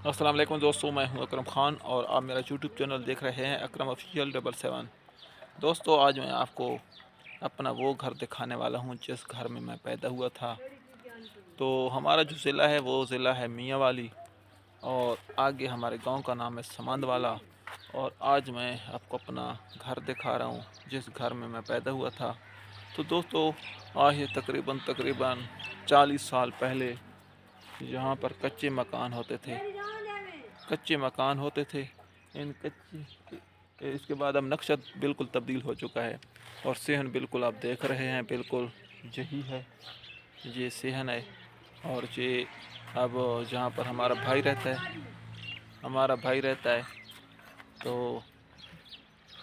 अस्सलाम वालेकुम दोस्तों, मैं हूं अकरम ख़ान और आप मेरा यूट्यूब चैनल देख रहे हैं अकरम ऑफिशियल 777। दोस्तों, आज मैं आपको अपना वो घर दिखाने वाला हूं जिस घर में मैं पैदा हुआ था। तो हमारा जो ज़िला है वो ज़िला है मियाँ वाली और आगे हमारे गांव का नाम है समंद वाला। और आज मैं आपको अपना घर दिखा रहा हूं जिस घर में मैं पैदा हुआ था। तो दोस्तों, आज से तकरीबन 40 साल पहले यहाँ पर कच्चे मकान होते थे। इन कच्चे इसके बाद अब नक्शा बिल्कुल तब्दील हो चुका है और सेहन बिल्कुल आप देख रहे हैं, बिल्कुल यही है, ये सेहन है। और ये अब जहाँ पर हमारा भाई रहता है, तो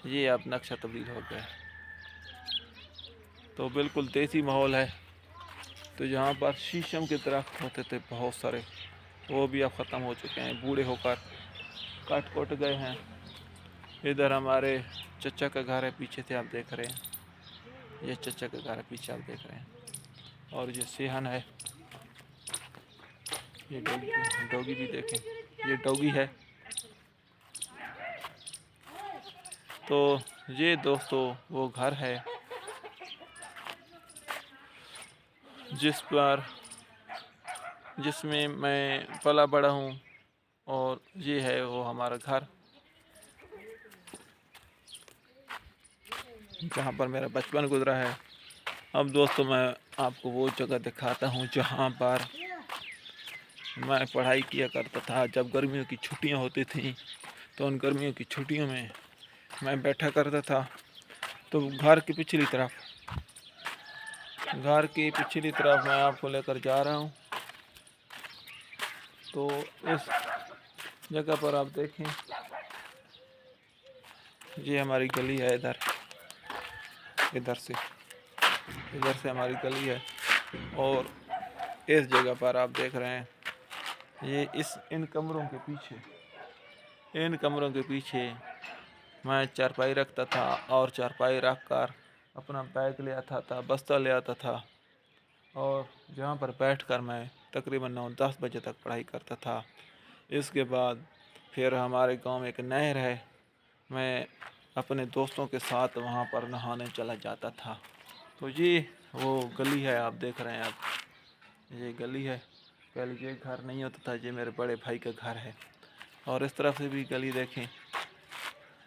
ये अब नक्शा तब्दील हो गया है। तो बिल्कुल देसी माहौल है। तो यहाँ पर शीशम के दरख्त होते थे बहुत सारे, वो भी अब ख़त्म हो चुके हैं, बूढ़े होकर कट कट गए हैं। इधर हमारे चचा का घर है, पीछे से आप देख रहे हैं, ये चचा का घर है, पीछे आप देख रहे हैं। और ये सेहन है, ये डॉगी भी देखें, ये डॉगी है। तो ये दोस्तों वो घर है जिसमें मैं पला बड़ा हूँ और ये है वो हमारा घर जहाँ पर मेरा बचपन गुजरा है। अब दोस्तों, मैं आपको वो जगह दिखाता हूँ जहाँ पर मैं पढ़ाई किया करता था। जब गर्मियों की छुट्टियाँ होती थीं तो उन गर्मियों की छुट्टियों में मैं बैठा करता था। तो घर की पिछली तरफ मैं आपको लेकर जा रहा हूँ। तो इस जगह पर आप देखें, ये हमारी गली है। इधर से हमारी गली है। और इस जगह पर आप देख रहे हैं, ये इन कमरों के पीछे मैं चारपाई रखता था और चारपाई रख कर अपना बैग ले आता था, बस्ता ले आता था और जहाँ पर बैठकर मैं तकरीबन 9-10 बजे तक पढ़ाई करता था। इसके बाद फिर हमारे गांव में एक नहर है, मैं अपने दोस्तों के साथ वहाँ पर नहाने चला जाता था। तो ये वो गली है, आप देख रहे हैं। ये गली है। पहले ये घर नहीं होता था, ये मेरे बड़े भाई का घर है। और इस तरफ से भी गली देखें,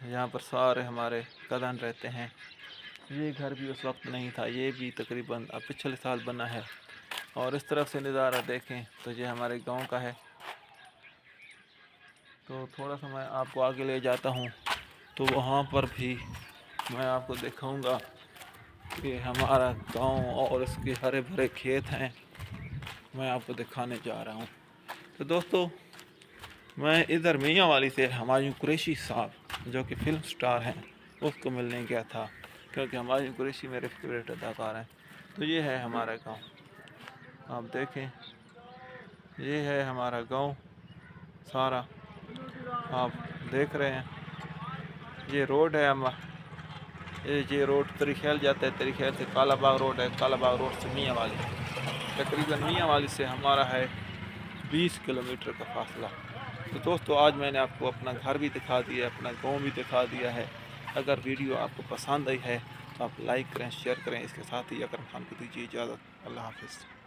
यहाँ पर सारे हमारे कज़न रहते हैं। ये घर भी उस वक्त नहीं था, ये भी तकरीबन अब पिछले साल बना है। और इस तरफ से नज़ारा देखें तो ये हमारे गांव का है। तो थोड़ा सा मैं आपको आगे ले जाता हूँ, तो वहाँ पर भी मैं आपको दिखाऊंगा कि हमारा गांव और इसके हरे भरे खेत हैं, मैं आपको दिखाने जा रहा हूँ। तो दोस्तों, मैं इधर मियाँ वाली से हुमायूं कुरैशी साहब जो कि फ़िल्म स्टार हैं उसको मिलने गया था, क्योंकि हुमायूं कुरैशी मेरे फेवरेट अदाकार हैं। तो ये है हमारा गांव, आप देखें, ये है हमारा गांव सारा, आप देख रहे हैं। ये रोड है ये रोड तरीखेल जाता है, तरीखेल से कालाबाग रोड है, कालाबाग रोड से मियाँ वाली। तकरीबन मियाँ वाली से हमारा है 20 किलोमीटर का फासला। तो दोस्तों, आज मैंने आपको अपना घर भी दिखा दिया, अपना गांव भी दिखा दिया है। अगर वीडियो आपको पसंद आई है तो आप लाइक करें, शेयर करें। इसके साथ ही अकरम खान को दीजिए इजाज़त। अल्लाह हाफ़िज़।